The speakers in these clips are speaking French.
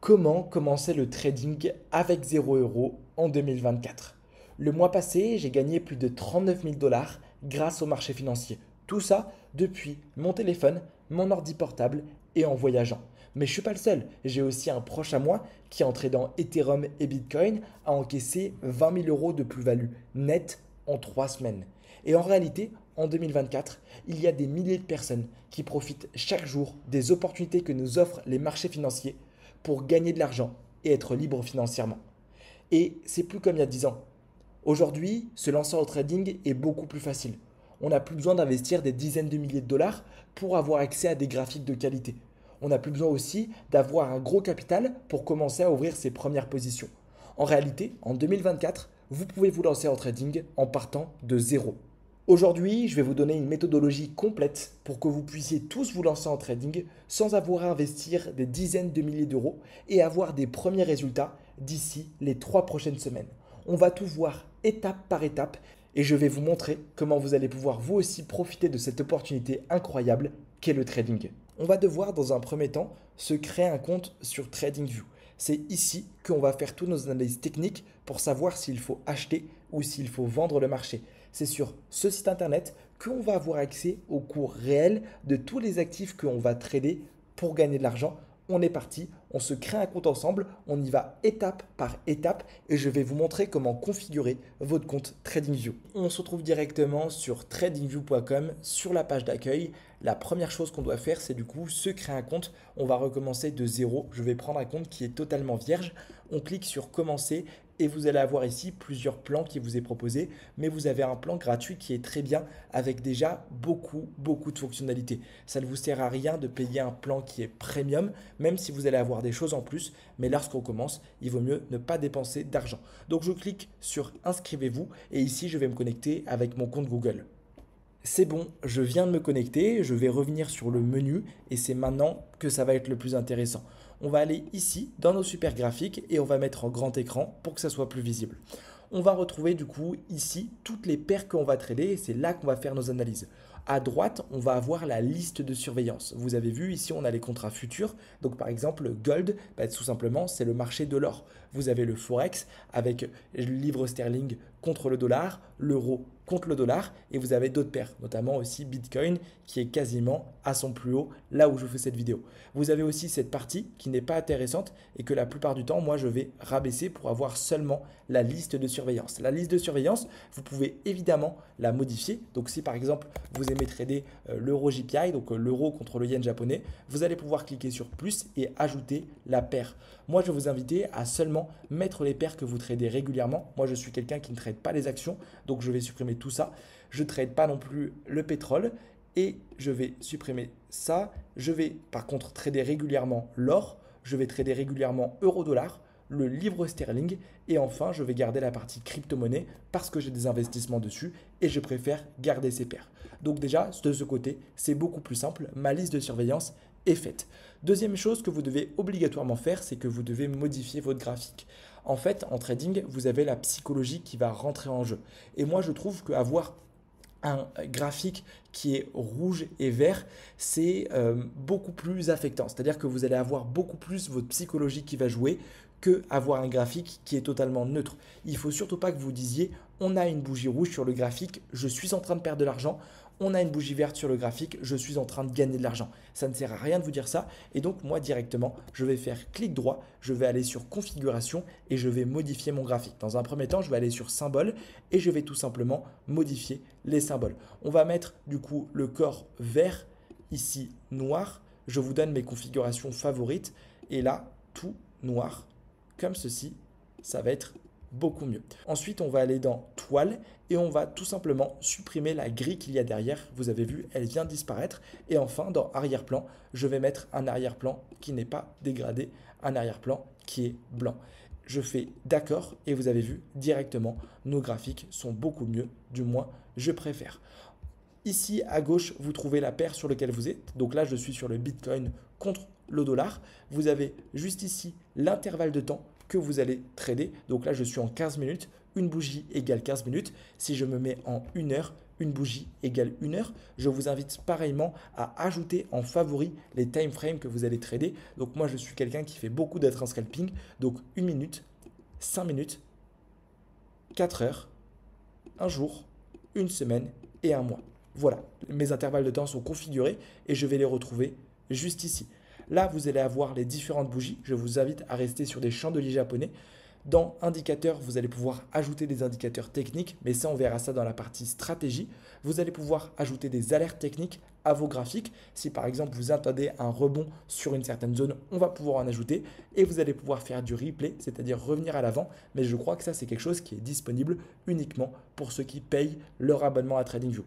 Comment commencer le trading avec 0 € en 2024? Le mois passé, j'ai gagné plus de 39 000 dollars grâce au marché financier. Tout ça depuis mon téléphone, mon ordi portable et en voyageant. Mais je ne suis pas le seul. J'ai aussi un proche à moi qui, en tradant Ethereum et Bitcoin, a encaissé 20 000 euros de plus-value nette en 3 semaines. Et en réalité, en 2024, il y a des milliers de personnes qui profitent chaque jour des opportunités que nous offrent les marchés financiers pour gagner de l'argent et être libre financièrement. Et c'est plus comme il y a 10 ans. Aujourd'hui, se lancer au trading est beaucoup plus facile. On n'a plus besoin d'investir des dizaines de milliers de dollars pour avoir accès à des graphiques de qualité. On n'a plus besoin aussi d'avoir un gros capital pour commencer à ouvrir ses premières positions. En réalité, en 2024, vous pouvez vous lancer en trading en partant de zéro. Aujourd'hui, je vais vous donner une méthodologie complète pour que vous puissiez tous vous lancer en trading sans avoir à investir des dizaines de milliers d'euros et avoir des premiers résultats d'ici les 3 prochaines semaines. On va tout voir étape par étape et je vais vous montrer comment vous allez pouvoir vous aussi profiter de cette opportunité incroyable qu'est le trading. On va devoir dans un premier temps se créer un compte sur TradingView. C'est ici qu'on va faire toutes nos analyses techniques pour savoir s'il faut acheter ou s'il faut vendre le marché. C'est sur ce site internet qu'on va avoir accès au cours réel de tous les actifs qu'on va trader pour gagner de l'argent. On est parti, on se crée un compte ensemble, on y va étape par étape et je vais vous montrer comment configurer votre compte TradingView. On se retrouve directement sur tradingview.com sur la page d'accueil. La première chose qu'on doit faire, c'est du coup se créer un compte. On va recommencer de zéro. Je vais prendre un compte qui est totalement vierge. On clique sur commencer et vous allez avoir ici plusieurs plans qui vous est proposé, mais vous avez un plan gratuit qui est très bien avec déjà beaucoup de fonctionnalités. Ça ne vous sert à rien de payer un plan qui est premium, même si vous allez avoir des choses en plus, mais lorsqu'on commence, il vaut mieux ne pas dépenser d'argent. Donc je clique sur inscrivez-vous et ici je vais me connecter avec mon compte Google. C'est bon, je viens de me connecter, je vais revenir sur le menu et c'est maintenant que ça va être le plus intéressant. On va aller ici dans nos super graphiques et on va mettre en grand écran pour que ça soit plus visible. On va retrouver du coup ici toutes les paires qu'on va trader et c'est là qu'on va faire nos analyses. À droite, on va avoir la liste de surveillance. Vous avez vu ici, on a les contrats futurs. Donc par exemple, gold, tout simplement, c'est le marché de l'or. Vous avez le forex avec le livre sterling contre le dollar, l'euro contre le dollar et vous avez d'autres paires, notamment aussi Bitcoin qui est quasiment à son plus haut là où je fais cette vidéo. Vous avez aussi cette partie qui n'est pas intéressante et que la plupart du temps, moi je vais rabaisser pour avoir seulement la liste de surveillance. La liste de surveillance, vous pouvez évidemment la modifier. Donc si par exemple vous aimez trader l'euro JPY, donc l'euro contre le yen japonais, vous allez pouvoir cliquer sur plus et ajouter la paire. Moi je vais vous inviter à seulement mettre les paires que vous tradez régulièrement. Moi je suis quelqu'un qui ne trade pas les actions, donc je vais supprimer tout ça. Je ne trade pas non plus le pétrole et je vais supprimer ça. Je vais par contre trader régulièrement l'or, je vais trader régulièrement euro-dollar, le livre sterling et enfin je vais garder la partie crypto-monnaie parce que j'ai des investissements dessus et je préfère garder ces paires. Donc déjà de ce côté c'est beaucoup plus simple, ma liste de surveillance est faite. Deuxième chose que vous devez obligatoirement faire, c'est que vous devez modifier votre graphique. En fait, en trading, vous avez la psychologie qui va rentrer en jeu. Et moi, je trouve qu'avoir un graphique qui est rouge et vert, c'est beaucoup plus affectant. C'est-à-dire que vous allez avoir beaucoup plus votre psychologie qui va jouer que avoir un graphique qui est totalement neutre. Il ne faut surtout pas que vous disiez on a une bougie rouge sur le graphique, je suis en train de perdre de l'argent. On a une bougie verte sur le graphique, je suis en train de gagner de l'argent. Ça ne sert à rien de vous dire ça. Et donc, moi, directement, je vais faire clic droit, je vais aller sur configuration et je vais modifier mon graphique. Dans un premier temps, je vais aller sur symbole et je vais tout simplement modifier les symboles. On va mettre du coup le corps vert, ici noir. Je vous donne mes configurations favorites et là, tout noir, comme ceci, ça va être beaucoup mieux. Ensuite, on va aller dans toile et on va tout simplement supprimer la grille qu'il y a derrière. Vous avez vu, elle vient de disparaître. Et enfin, dans arrière-plan, je vais mettre un arrière-plan qui n'est pas dégradé, un arrière-plan qui est blanc. Je fais d'accord et vous avez vu directement, nos graphiques sont beaucoup mieux, du moins je préfère. Ici à gauche, vous trouvez la paire sur laquelle vous êtes. Donc là, je suis sur le Bitcoin contre le dollar. Vous avez juste ici l'intervalle de temps que vous allez trader. Donc là, je suis en 15 minutes. Une bougie égale 15 minutes. Si je me mets en 1 heure, une bougie égale 1 heure. Je vous invite pareillement à ajouter en favori les time frames que vous allez trader. Donc moi, je suis quelqu'un qui fait beaucoup d'être scalping. Donc 1 minute, 5 minutes, 4 heures, un jour, une semaine et un mois. Voilà, mes intervalles de temps sont configurés et je vais les retrouver juste ici. Là, vous allez avoir les différentes bougies. Je vous invite à rester sur des chandeliers japonais. Dans indicateurs, vous allez pouvoir ajouter des indicateurs techniques, mais ça, on verra ça dans la partie stratégie. Vous allez pouvoir ajouter des alertes techniques à vos graphiques. Si par exemple, vous attendez un rebond sur une certaine zone, on va pouvoir en ajouter. Et vous allez pouvoir faire du replay, c'est-à-dire revenir à l'avant. Mais je crois que ça, c'est quelque chose qui est disponible uniquement pour ceux qui payent leur abonnement à TradingView.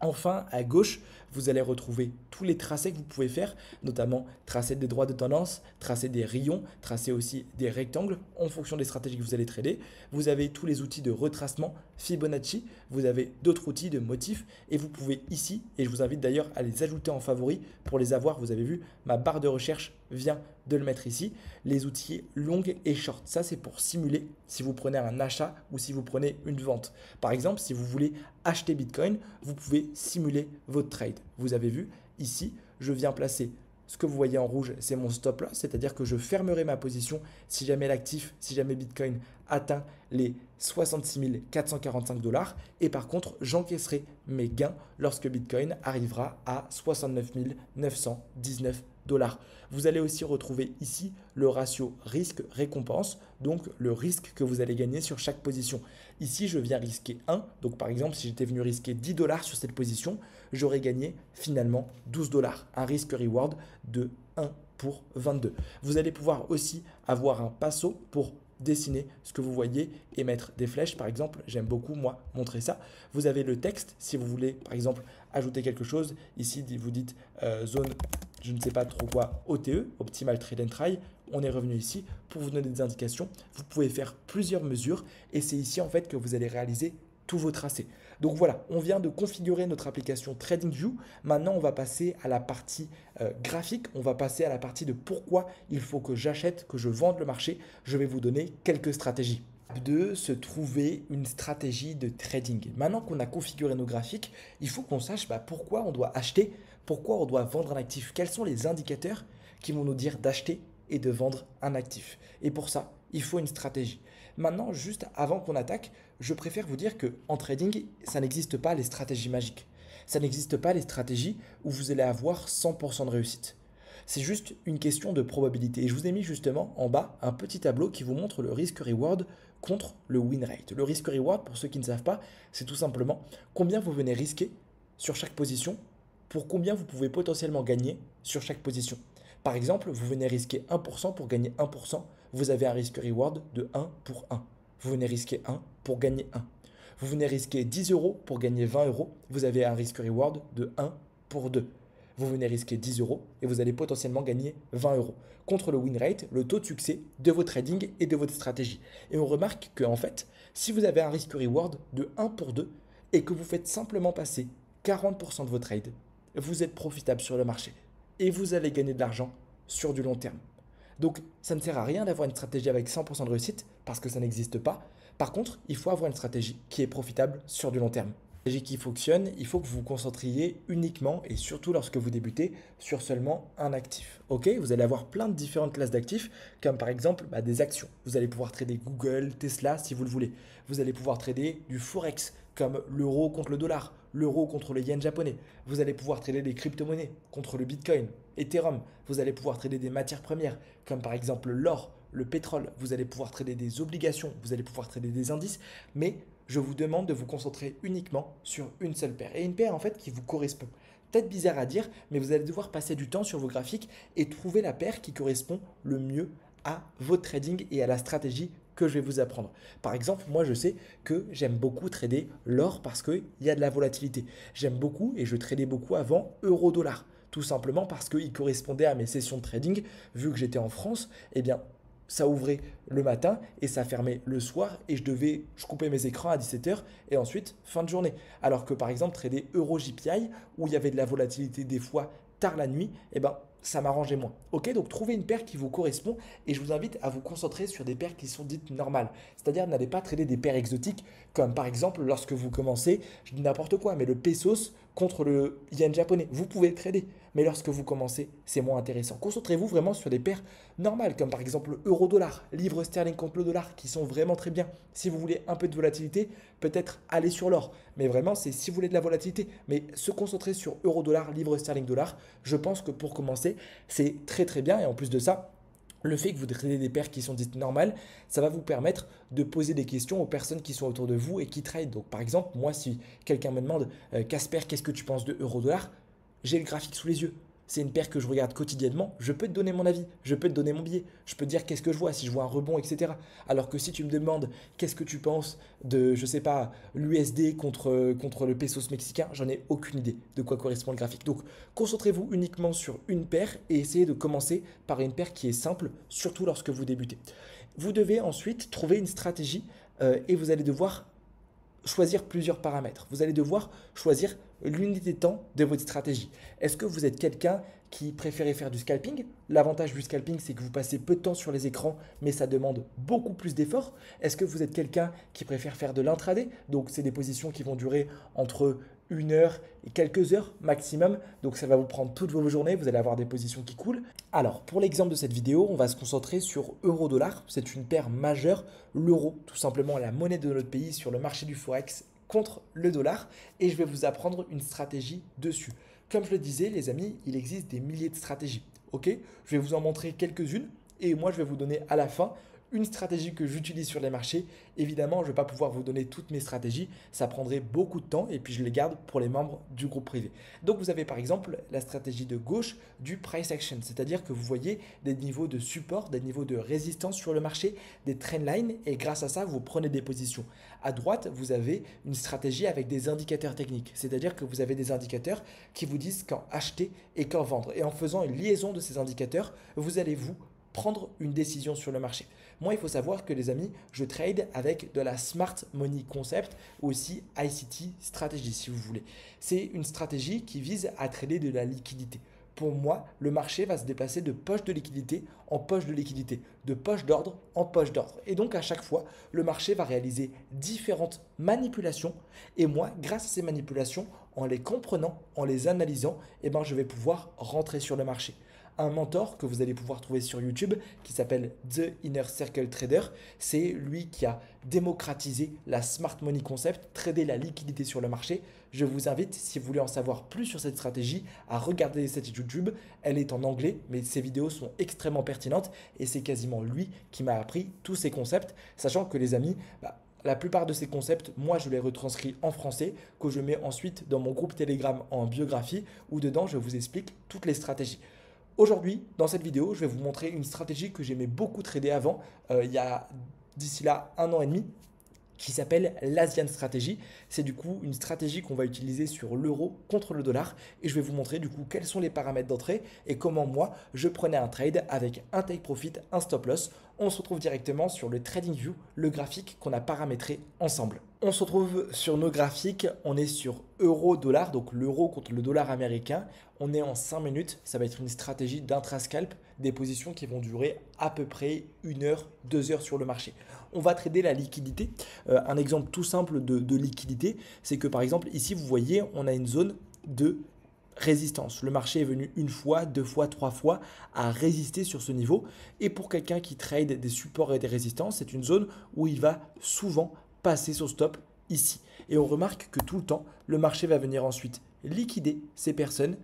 Enfin, à gauche, vous allez retrouver tous les tracés que vous pouvez faire, notamment tracer des droits de tendance, tracer des rayons, tracer aussi des rectangles en fonction des stratégies que vous allez trader. Vous avez tous les outils de retracement, Fibonacci, vous avez d'autres outils de motifs et vous pouvez ici, et je vous invite d'ailleurs à les ajouter en favori pour les avoir. Vous avez vu, ma barre de recherche vient de le mettre ici. Les outils long et short, ça c'est pour simuler si vous prenez un achat ou si vous prenez une vente. Par exemple, si vous voulez acheter Bitcoin, vous pouvez simuler votre trade. Vous avez vu ici, je viens placer ce que vous voyez en rouge, c'est mon stop loss, c'est-à-dire que je fermerai ma position si jamais l'actif, si jamais Bitcoin atteint les 66 445 $. Et par contre, j'encaisserai mes gains lorsque Bitcoin arrivera à 69 919 $. Vous allez aussi retrouver ici le ratio risque-récompense, donc le risque que vous allez gagner sur chaque position. Ici, je viens risquer 1. Donc par exemple, si j'étais venu risquer 10 $ sur cette position, j'aurais gagné finalement 12 $. Un risque-reward de 1 pour 22. Vous allez pouvoir aussi avoir un passo pour dessiner ce que vous voyez et mettre des flèches. Par exemple, j'aime beaucoup, moi, montrer ça. Vous avez le texte, si vous voulez, par exemple, ajouter quelque chose. Ici, vous dites zone, je ne sais pas trop quoi, OTE, Optimal Trade and Try. On est revenu ici pour vous donner des indications. Vous pouvez faire plusieurs mesures et c'est ici, en fait, que vous allez réaliser tous vos tracés. Donc voilà, on vient de configurer notre application TradingView. Maintenant, on va passer à la partie graphique. On va passer à la partie de pourquoi il faut que j'achète, que je vende le marché. Je vais vous donner quelques stratégies. De se trouver une stratégie de trading. Maintenant qu'on a configuré nos graphiques, il faut qu'on sache pourquoi on doit acheter, pourquoi on doit vendre un actif. Quels sont les indicateurs qui vont nous dire d'acheter et de vendre un actif. Et pour ça, il faut une stratégie. Maintenant, juste avant qu'on attaque, je préfère vous dire qu'en trading, ça n'existe pas les stratégies magiques. Ça n'existe pas les stratégies où vous allez avoir 100% de réussite. C'est juste une question de probabilité. Et je vous ai mis justement en bas un petit tableau qui vous montre le risk-reward contre le win rate. Le risk-reward, pour ceux qui ne savent pas, c'est tout simplement combien vous venez risquer sur chaque position pour combien vous pouvez potentiellement gagner sur chaque position. Par exemple, vous venez risquer 1% pour gagner 1%, vous avez un risk-reward de 1 pour 1. Vous venez risquer 1 pour gagner 1. Vous venez risquer 10 euros pour gagner 20 euros, vous avez un risk-reward de 1 pour 2. Vous venez risquer 10 euros et vous allez potentiellement gagner 20 euros. Contre le win rate, le taux de succès de votre trading et de votre stratégie. Et on remarque qu'en fait, si vous avez un risk-reward de 1 pour 2 et que vous faites simplement passer 40% de vos trades, vous êtes profitable sur le marché et vous allez gagner de l'argent sur du long terme. Donc, ça ne sert à rien d'avoir une stratégie avec 100% de réussite parce que ça n'existe pas. Par contre, il faut avoir une stratégie qui est profitable sur du long terme. Une stratégie qui fonctionne, il faut que vous vous concentriez uniquement et surtout lorsque vous débutez sur seulement un actif. Ok, vous allez avoir plein de différentes classes d'actifs comme par exemple des actions. Vous allez pouvoir trader Google, Tesla si vous le voulez. Vous allez pouvoir trader du Forex comme l'euro contre le dollar, l'euro contre le yen japonais. Vous allez pouvoir trader des crypto-monnaies contre le Bitcoin, Ethereum. Vous allez pouvoir trader des matières premières comme par exemple l'or, le pétrole. Vous allez pouvoir trader des obligations, vous allez pouvoir trader des indices, mais je vous demande de vous concentrer uniquement sur une seule paire. Et une paire en fait qui vous correspond. Peut-être bizarre à dire, mais vous allez devoir passer du temps sur vos graphiques et trouver la paire qui correspond le mieux à votre trading et à la stratégie que je vais vous apprendre. Par exemple, moi je sais que j'aime beaucoup trader l'or parce qu'il y a de la volatilité. J'aime beaucoup et je tradais beaucoup avant euro-dollar. Tout simplement parce qu'il correspondait à mes sessions de trading. Vu que j'étais en France, eh bien ça ouvrait le matin et ça fermait le soir et je coupais mes écrans à 17h et ensuite fin de journée. Alors que par exemple trader Euro JPI où il y avait de la volatilité des fois tard la nuit, eh ben, ça m'arrangeait moins. Ok, donc trouvez une paire qui vous correspond et je vous invite à vous concentrer sur des paires qui sont dites normales. C'est-à-dire n'allez pas trader des paires exotiques comme par exemple lorsque vous commencez, je dis n'importe quoi, mais le pesos contre le yen japonais. Vous pouvez le trader, mais lorsque vous commencez, c'est moins intéressant. Concentrez-vous vraiment sur des paires normales comme par exemple le euro-dollar, livre sterling contre le dollar qui sont vraiment très bien. Si vous voulez un peu de volatilité, peut-être aller sur l'or. Mais vraiment, c'est si vous voulez de la volatilité. Mais se concentrer sur euro-dollar, livre sterling dollar, je pense que pour commencer, c'est très très bien. Et en plus de ça, le fait que vous tradez des paires qui sont dites normales, ça va vous permettre de poser des questions aux personnes qui sont autour de vous et qui trade. Donc par exemple, moi, si quelqu'un me demande, Casper, qu'est-ce que tu penses de euro-dollar? J'ai le graphique sous les yeux. C'est une paire que je regarde quotidiennement. Je peux te donner mon avis, je peux te donner mon billet, je peux te dire qu'est-ce que je vois, si je vois un rebond, etc. Alors que si tu me demandes qu'est-ce que tu penses de, je sais pas, l'USD contre le pesos mexicain, j'en ai aucune idée de quoi correspond le graphique. Donc concentrez-vous uniquement sur une paire et essayez de commencer par une paire qui est simple, surtout lorsque vous débutez. Vous devez ensuite trouver une stratégie et vous allez devoir choisir plusieurs paramètres. Vous allez devoir choisir l'unité de temps de votre stratégie. Est-ce que vous êtes quelqu'un qui préfère faire du scalping? L'avantage du scalping, c'est que vous passez peu de temps sur les écrans, mais ça demande beaucoup plus d'efforts. Est-ce que vous êtes quelqu'un qui préfère faire de l'intraday? Donc, c'est des positions qui vont durer entre 1 heure et quelques heures maximum. Donc, ça va vous prendre toutes vos journées. Vous allez avoir des positions qui coulent. Alors, pour l'exemple de cette vidéo, on va se concentrer sur euro-dollar. C'est une paire majeure. L'euro, tout simplement la monnaie de notre pays sur le marché du Forex contre le dollar. Et je vais vous apprendre une stratégie dessus. Comme je le disais, les amis, il existe des milliers de stratégies. Ok? Je vais vous en montrer quelques-unes et moi, je vais vous donner à la fin une stratégie que j'utilise sur les marchés. Évidemment, je ne vais pas pouvoir vous donner toutes mes stratégies, ça prendrait beaucoup de temps et puis je les garde pour les membres du groupe privé. Donc vous avez par exemple la stratégie de gauche du price action, c'est-à-dire que vous voyez des niveaux de support, des niveaux de résistance sur le marché, des trendlines et grâce à ça, vous prenez des positions. À droite, vous avez une stratégie avec des indicateurs techniques, c'est-à-dire que vous avez des indicateurs qui vous disent quand acheter et quand vendre. Et en faisant une liaison de ces indicateurs, vous allez vous prendre une décision sur le marché. Moi, il faut savoir que les amis, je trade avec de la Smart Money Concept ou aussi ICT Strategy si vous voulez. C'est une stratégie qui vise à trader de la liquidité. Pour moi, le marché va se déplacer de poche de liquidité en poche de liquidité, de poche d'ordre en poche d'ordre. Et donc à chaque fois, le marché va réaliser différentes manipulations. Et moi, grâce à ces manipulations, en les comprenant, en les analysant, eh ben, je vais pouvoir rentrer sur le marché. Un mentor que vous allez pouvoir trouver sur YouTube qui s'appelle The Inner Circle Trader. C'est lui qui a démocratisé la Smart Money Concept, trader la liquidité sur le marché. Je vous invite, si vous voulez en savoir plus sur cette stratégie, à regarder cette YouTube. Elle est en anglais, mais ses vidéos sont extrêmement pertinentes et c'est quasiment lui qui m'a appris tous ces concepts, sachant que les amis, la plupart de ces concepts, moi, je les retranscris en français, que je mets ensuite dans mon groupe Telegram en biographie, où dedans, je vous explique toutes les stratégies. Aujourd'hui, dans cette vidéo, je vais vous montrer une stratégie que j'aimais beaucoup trader avant, il y a d'ici là 1 an et demi, qui s'appelle l'Asian Strategy. C'est du coup une stratégie qu'on va utiliser sur l'euro contre le dollar et je vais vous montrer du coup quels sont les paramètres d'entrée et comment moi je prenais un trade avec un take profit, un stop loss. On se retrouve directement sur le TradingView, le graphique qu'on a paramétré ensemble. On se retrouve sur nos graphiques, on est sur euro-dollar, donc l'euro contre le dollar américain. On est en 5 minutes, ça va être une stratégie d'intrascalp, des positions qui vont durer à peu près 1 heure, 2 heures sur le marché. On va trader la liquidité. Un exemple tout simple de liquidité, c'est que par exemple ici vous voyez, on a une zone de résistance. Le marché est venu 1 fois, 2 fois, 3 fois à résister sur ce niveau. Et pour quelqu'un qui trade des supports et des résistances, c'est une zone où il va souvent passer son stop ici. Et on remarque que tout le temps, le marché va venir ensuite liquider ces personnes,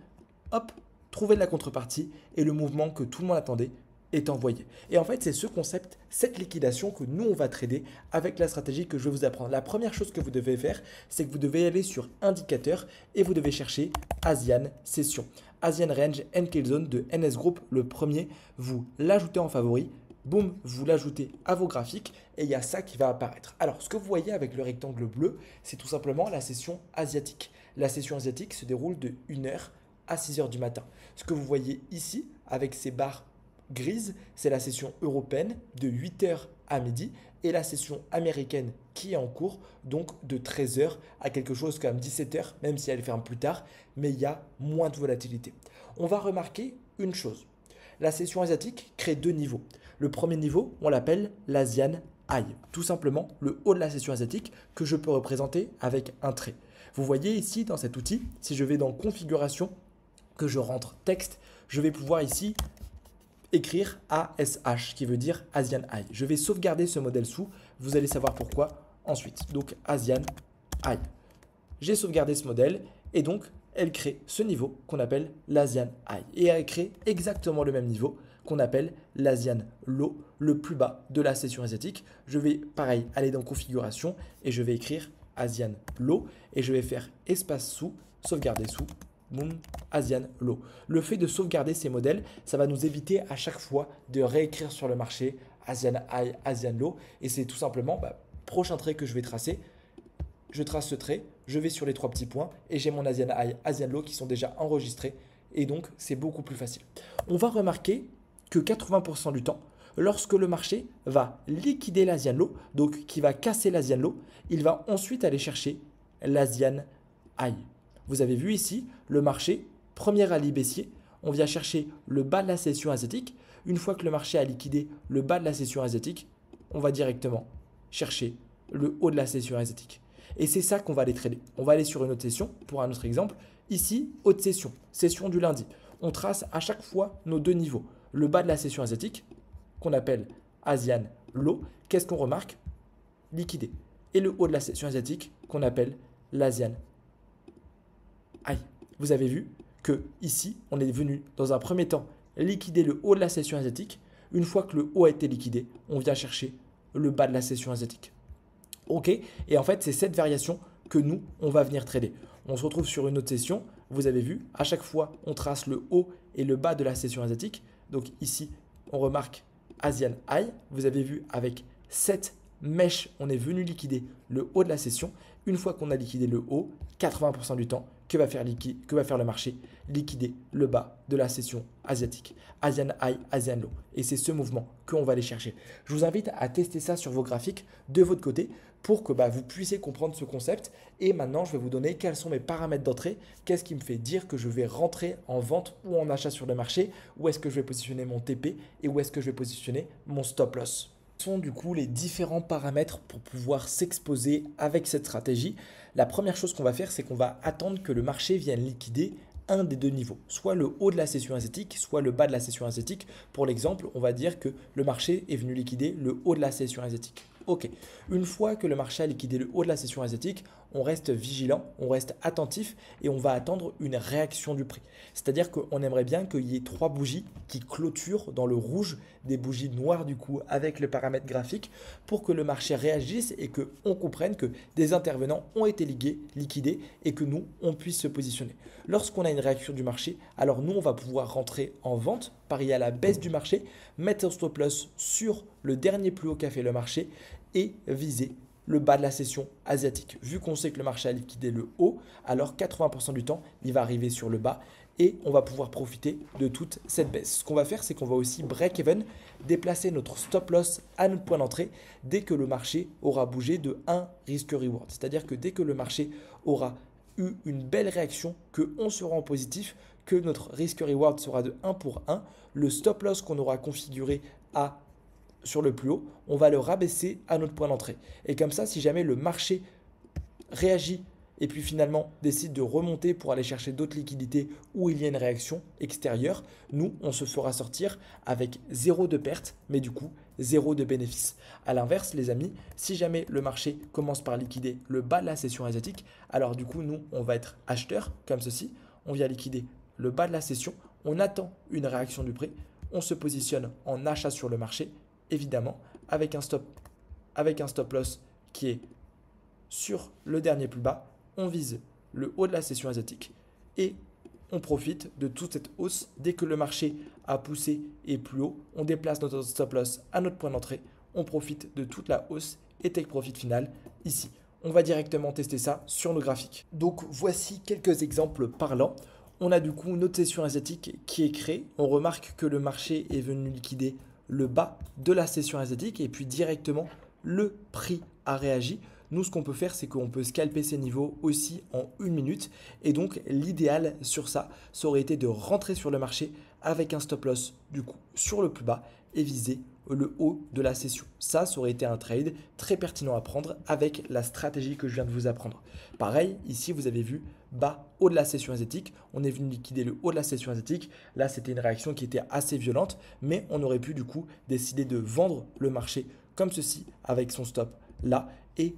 hop, trouver de la contrepartie et le mouvement que tout le monde attendait est envoyé. Et en fait, c'est ce concept, cette liquidation que nous, on va trader avec la stratégie que je vais vous apprendre. La première chose que vous devez faire, c'est que vous devez aller sur indicateur et vous devez chercher Asian Session. Asian Range and Kill Zone de NS Group, le premier, vous l'ajoutez en favori. Boum, vous l'ajoutez à vos graphiques et il y a ça qui va apparaître. Alors, ce que vous voyez avec le rectangle bleu, c'est tout simplement la session asiatique. La session asiatique se déroule de 1 heure à 6 heures du matin. Ce que vous voyez ici avec ces barres grises, c'est la session européenne de 8 heures à midi et la session américaine qui est en cours, donc de 13 heures à quelque chose comme 17 heures, même si elle ferme plus tard, mais il y a moins de volatilité. On va remarquer une chose. La session asiatique crée deux niveaux. Le premier niveau, on l'appelle l'Asian High. Tout simplement le haut de la session asiatique que je peux représenter avec un trait. Vous voyez ici dans cet outil, si je vais dans configuration, que je rentre texte, je vais pouvoir ici écrire ASH qui veut dire Asian High. Je vais sauvegarder ce modèle sous, vous allez savoir pourquoi ensuite. Donc Asian High. J'ai sauvegardé ce modèle et donc elle crée ce niveau qu'on appelle l'Asian High. Et elle crée exactement le même niveau qu'on appelle l'Asian Low, le plus bas de la session asiatique. Je vais pareil aller dans configuration et je vais écrire Asian Low et je vais faire espace sous, sauvegarder sous, boom, Asian Low. Le fait de sauvegarder ces modèles, ça va nous éviter à chaque fois de réécrire sur le marché Asian High, Asian Low. Et c'est tout simplement, prochain trait que je vais tracer, je trace ce trait, je vais sur les trois petits points et j'ai mon Asian High, Asian Low qui sont déjà enregistrés. Et donc, c'est beaucoup plus facile. On va remarquer que 80% du temps, lorsque le marché va liquider l'Asian Low, donc qui va casser l'Asian Low, il va ensuite aller chercher l'Asian High. Vous avez vu ici, le marché, premier rallye baissier, on vient chercher le bas de la session asiatique. Une fois que le marché a liquidé le bas de la session asiatique, on va directement chercher le haut de la session asiatique. Et c'est ça qu'on va aller trader. On va aller sur une autre session, pour un autre exemple. Ici, haute session, session du lundi. On trace à chaque fois nos deux niveaux. Le bas de la session asiatique, qu'on appelle Asian Low, qu'est-ce qu'on remarque? Liquidé. Et le haut de la session asiatique, qu'on appelle l'Asian High. Vous avez vu que ici, on est venu dans un premier temps liquider le haut de la session asiatique. Une fois que le haut a été liquidé, on vient chercher le bas de la session asiatique. Ok, et en fait, c'est cette variation que nous, on va venir trader. On se retrouve sur une autre session. Vous avez vu, à chaque fois, on trace le haut et le bas de la session asiatique. Donc ici, on remarque Asian High. Vous avez vu, avec cette mèche, on est venu liquider le haut de la session. Une fois qu'on a liquidé le haut, 80% du temps, que va faire le marché? Liquider le bas de la session asiatique. Asian High, Asian Low. Et c'est ce mouvement qu'on va aller chercher. Je vous invite à tester ça sur vos graphiques de votre côté pour que vous puissiez comprendre ce concept. Et maintenant, je vais vous donner quels sont mes paramètres d'entrée. Qu'est-ce qui me fait dire que je vais rentrer en vente ou en achat sur le marché? Où est-ce que je vais positionner mon TP et où est-ce que je vais positionner mon stop loss? Ce sont du coup les différents paramètres pour pouvoir s'exposer avec cette stratégie. La première chose qu'on va faire, c'est qu'on va attendre que le marché vienne liquider un des deux niveaux, soit le haut de la session asiatique, soit le bas de la session asiatique. Pour l'exemple, on va dire que le marché est venu liquider le haut de la session asiatique. Ok, une fois que le marché a liquidé le haut de la session asiatique, on reste vigilant, on reste attentif et on va attendre une réaction du prix. C'est-à-dire qu'on aimerait bien qu'il y ait trois bougies qui clôturent dans le rouge, des bougies noires du coup avec le paramètre graphique pour que le marché réagisse et qu'on comprenne que des intervenants ont été liquidés et que nous, on puisse se positionner. Lorsqu'on a une réaction du marché, alors nous, on va pouvoir rentrer en vente, parier à la baisse du marché, mettre un stop loss sur le dernier plus haut qu'a fait le marché et viser le bas de la session asiatique. Vu qu'on sait que le marché a liquidé le haut, alors 80% du temps, il va arriver sur le bas et on va pouvoir profiter de toute cette baisse. Ce qu'on va faire, c'est qu'on va aussi break-even, déplacer notre stop loss à notre point d'entrée dès que le marché aura bougé de 1 risk-reward. C'est-à-dire que dès que le marché aura eu une belle réaction, qu'on sera en positif, que notre risk-reward sera de 1 pour 1, le stop loss qu'on aura configuré sur le plus haut, on va le rabaisser à notre point d'entrée. Et comme ça, si jamais le marché réagit et puis finalement décide de remonter pour aller chercher d'autres liquidités où il y a une réaction extérieure, nous, on se fera sortir avec 0 de perte, mais du coup, 0 de bénéfice. À l'inverse, les amis, si jamais le marché commence par liquider le bas de la session asiatique, alors du coup, nous, on va être acheteur comme ceci. On vient liquider le bas de la session, on attend une réaction du prix, on se positionne en achat sur le marché, évidemment, avec un stop loss qui est sur le dernier plus bas. On vise le haut de la session asiatique et on profite de toute cette hausse. Dès que le marché a poussé et plus haut, on déplace notre stop loss à notre point d'entrée. On profite de toute la hausse et take profit final ici. On va directement tester ça sur nos graphiques. Donc voici quelques exemples parlants. On a du coup notre session asiatique qui est créée. On remarque que le marché est venu liquider le bas de la session asiatique et puis directement le prix a réagi. Nous, ce qu'on peut faire, c'est qu'on peut scalper ces niveaux aussi en 1 minute. Et donc, l'idéal sur ça, ça aurait été de rentrer sur le marché avec un stop loss du coup sur le plus bas et viser le haut de la session. Ça aurait été un trade très pertinent à prendre avec la stratégie que je viens de vous apprendre. Pareil, ici, vous avez vu bas, haut de la session asiatique. On est venu liquider le haut de la session asiatique. Là, c'était une réaction qui était assez violente, mais on aurait pu du coup décider de vendre le marché comme ceci avec son stop là et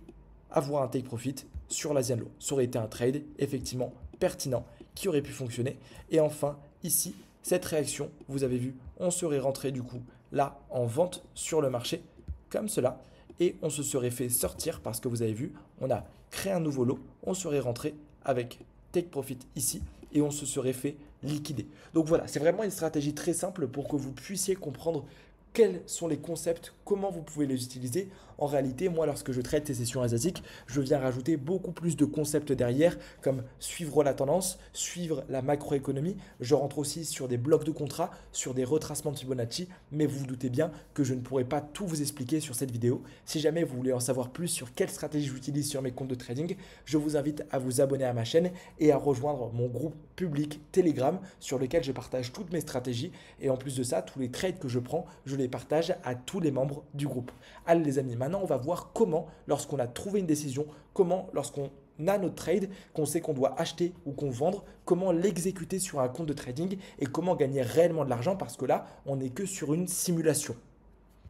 avoir un take profit sur l'Asian Low. Ça aurait été un trade effectivement pertinent qui aurait pu fonctionner. Et enfin, ici, cette réaction, vous avez vu, on serait rentré du coup là en vente sur le marché comme cela et on se serait fait sortir parce que vous avez vu, on a créé un nouveau lot, on serait rentré avec take profit ici et on se serait fait liquider. Donc voilà, c'est vraiment une stratégie très simple pour que vous puissiez comprendre quels sont les concepts, comment vous pouvez les utiliser. En réalité, moi, lorsque je traite ces sessions asiatiques, je viens rajouter beaucoup plus de concepts derrière, comme suivre la tendance, suivre la macroéconomie. Je rentre aussi sur des blocs de contrats, sur des retracements de Fibonacci, mais vous vous doutez bien que je ne pourrai pas tout vous expliquer sur cette vidéo. Si jamais vous voulez en savoir plus sur quelle stratégie j'utilise sur mes comptes de trading, je vous invite à vous abonner à ma chaîne et à rejoindre mon groupe public Telegram sur lequel je partage toutes mes stratégies. Et en plus de ça, tous les trades que je prends, je les partage à tous les membres du groupe. Allez les amis, maintenant on va voir comment, lorsqu'on a trouvé une décision, comment lorsqu'on a notre trade, qu'on sait qu'on doit acheter ou qu'on vendre, comment l'exécuter sur un compte de trading et comment gagner réellement de l'argent parce que là, on n'est que sur une simulation.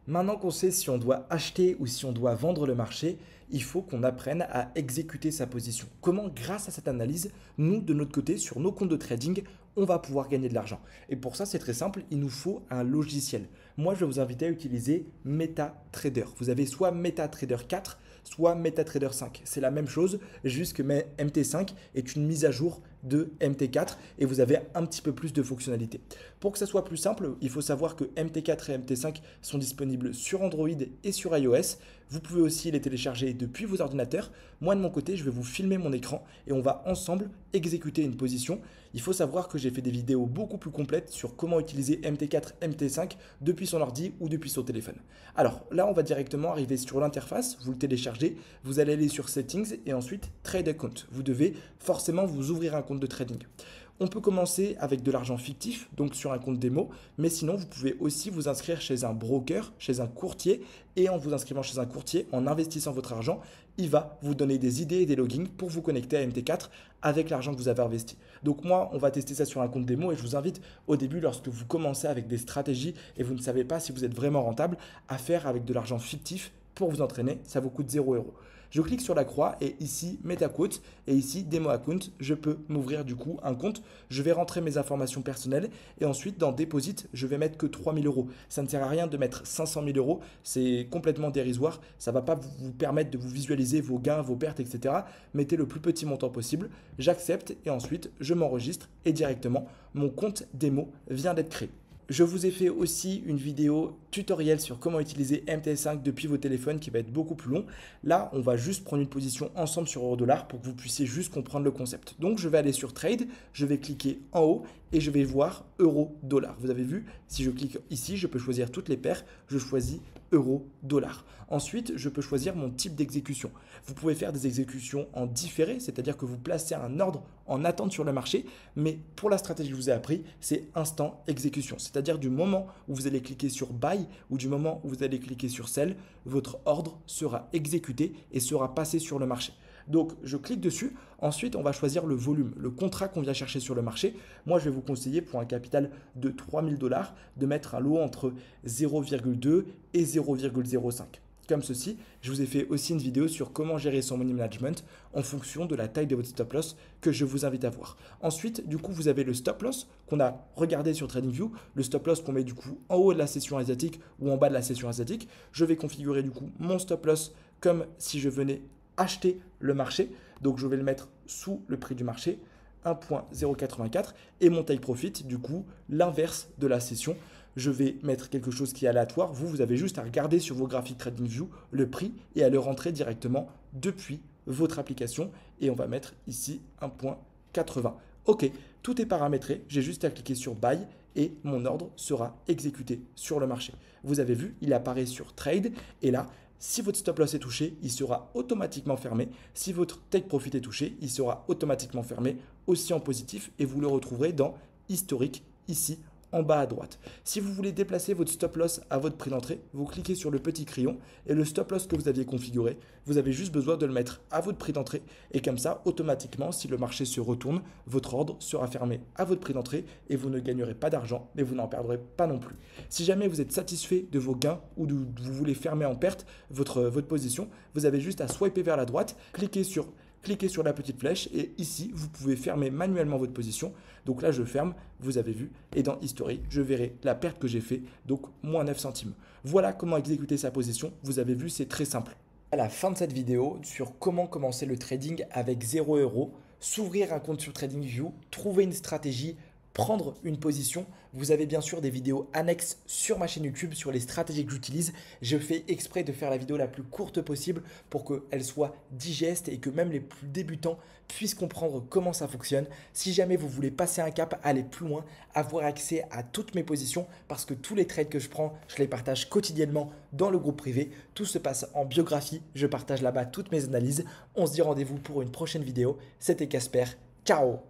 Maintenant qu'on sait si on doit acheter ou si on doit vendre le marché, il faut qu'on apprenne à exécuter sa position. Comment, grâce à cette analyse, nous, de notre côté, sur nos comptes de trading, on va pouvoir gagner de l'argent. Et pour ça, c'est très simple, il nous faut un logiciel. Moi, je vais vous inviter à utiliser MetaTrader. Vous avez soit MetaTrader 4, soit MetaTrader 5. C'est la même chose, juste que MT5 est une mise à jour de MT4 et vous avez un petit peu plus de fonctionnalités. Pour que ça soit plus simple, il faut savoir que MT4 et MT5 sont disponibles sur Android et sur iOS. Vous pouvez aussi les télécharger depuis vos ordinateurs. Moi, de mon côté, je vais vous filmer mon écran et on va ensemble exécuter une position. Il faut savoir que j'ai fait des vidéos beaucoup plus complètes sur comment utiliser MT4, MT5 depuis son ordi ou depuis son téléphone. Alors là, on va directement arriver sur l'interface. Vous le téléchargez, vous allez aller sur Settings et ensuite Trade Account. Vous devez forcément vous ouvrir un compte de trading. On peut commencer avec de l'argent fictif, donc sur un compte démo, mais sinon vous pouvez aussi vous inscrire chez un broker, chez un courtier, et en vous inscrivant chez un courtier, en investissant votre argent, il va vous donner des idées et des logins pour vous connecter à MT4 avec l'argent que vous avez investi. Donc moi, on va tester ça sur un compte démo et je vous invite au début, lorsque vous commencez avec des stratégies et vous ne savez pas si vous êtes vraiment rentable, à faire avec de l'argent fictif pour vous entraîner, ça vous coûte 0 €. Je clique sur la croix et ici MetaQuote et ici Demo Account, je peux m'ouvrir du coup un compte. Je vais rentrer mes informations personnelles et ensuite dans Deposit, je vais mettre que 3 000 €. Ça ne sert à rien de mettre 500 000 €, c'est complètement dérisoire. Ça ne va pas vous permettre de vous visualiser vos gains, vos pertes, etc. Mettez le plus petit montant possible. J'accepte et ensuite je m'enregistre et directement mon compte démo vient d'être créé. Je vous ai fait aussi une vidéo tutoriel sur comment utiliser MT5 depuis vos téléphones qui va être beaucoup plus long. Là, on va juste prendre une position ensemble sur euro-dollar pour que vous puissiez juste comprendre le concept. Donc, je vais aller sur Trade, je vais cliquer en haut et je vais voir euro-dollar. Vous avez vu, si je clique ici, je peux choisir toutes les paires. Je choisis euro-dollar. Ensuite, je peux choisir mon type d'exécution. Vous pouvez faire des exécutions en différé, c'est-à-dire que vous placez un ordre en attente sur le marché, mais pour la stratégie que je vous ai appris, c'est instant exécution. C'est-à-dire du moment où vous allez cliquer sur Buy ou du moment où vous allez cliquer sur Sell, votre ordre sera exécuté et sera passé sur le marché. Donc, je clique dessus. Ensuite, on va choisir le volume, le contrat qu'on vient chercher sur le marché. Moi, je vais vous conseiller pour un capital de 3 000 $ de mettre un lot entre 0,2 et 0,05. Comme ceci, je vous ai fait aussi une vidéo sur comment gérer son money management en fonction de la taille de votre stop loss que je vous invite à voir. Ensuite, du coup, vous avez le stop loss qu'on a regardé sur TradingView, le stop loss qu'on met du coup en haut de la session asiatique ou en bas de la session asiatique. Je vais configurer du coup mon stop loss comme si je venais acheter le marché. Donc, je vais le mettre sous le prix du marché, 1,084 et mon take profit, du coup, l'inverse de la session. Je vais mettre quelque chose qui est aléatoire. Vous avez juste à regarder sur vos graphiques TradingView le prix et à le rentrer directement depuis votre application. Et on va mettre ici 1,80. Ok, tout est paramétré. J'ai juste à cliquer sur Buy et mon ordre sera exécuté sur le marché. Vous avez vu, il apparaît sur Trade et là, si votre stop loss est touché, il sera automatiquement fermé. Si votre take profit est touché, il sera automatiquement fermé aussi en positif et vous le retrouverez dans historique ici en bas à droite. Si vous voulez déplacer votre stop loss à votre prix d'entrée, vous cliquez sur le petit crayon et le stop loss que vous aviez configuré, vous avez juste besoin de le mettre à votre prix d'entrée et comme ça, automatiquement, si le marché se retourne, votre ordre sera fermé à votre prix d'entrée et vous ne gagnerez pas d'argent, mais vous n'en perdrez pas non plus. Si jamais vous êtes satisfait de vos gains ou vous voulez fermer en perte votre position, vous avez juste à swiper vers la droite, cliquez sur la petite flèche et ici, vous pouvez fermer manuellement votre position. Donc là, je ferme, vous avez vu, et dans History, je verrai la perte que j'ai fait, donc moins 9 centimes. Voilà comment exécuter sa position. Vous avez vu, c'est très simple. À la fin de cette vidéo, sur comment commencer le trading avec 0 €, s'ouvrir un compte sur TradingView, trouver une stratégie, prendre une position. Vous avez bien sûr des vidéos annexes sur ma chaîne YouTube sur les stratégies que j'utilise. Je fais exprès de faire la vidéo la plus courte possible pour qu'elle soit digeste et que même les plus débutants puissent comprendre comment ça fonctionne. Si jamais vous voulez passer un cap, aller plus loin, avoir accès à toutes mes positions parce que tous les trades que je prends, je les partage quotidiennement dans le groupe privé. Tout se passe en biographie. Je partage là-bas toutes mes analyses. On se dit rendez-vous pour une prochaine vidéo. C'était Casper. Ciao!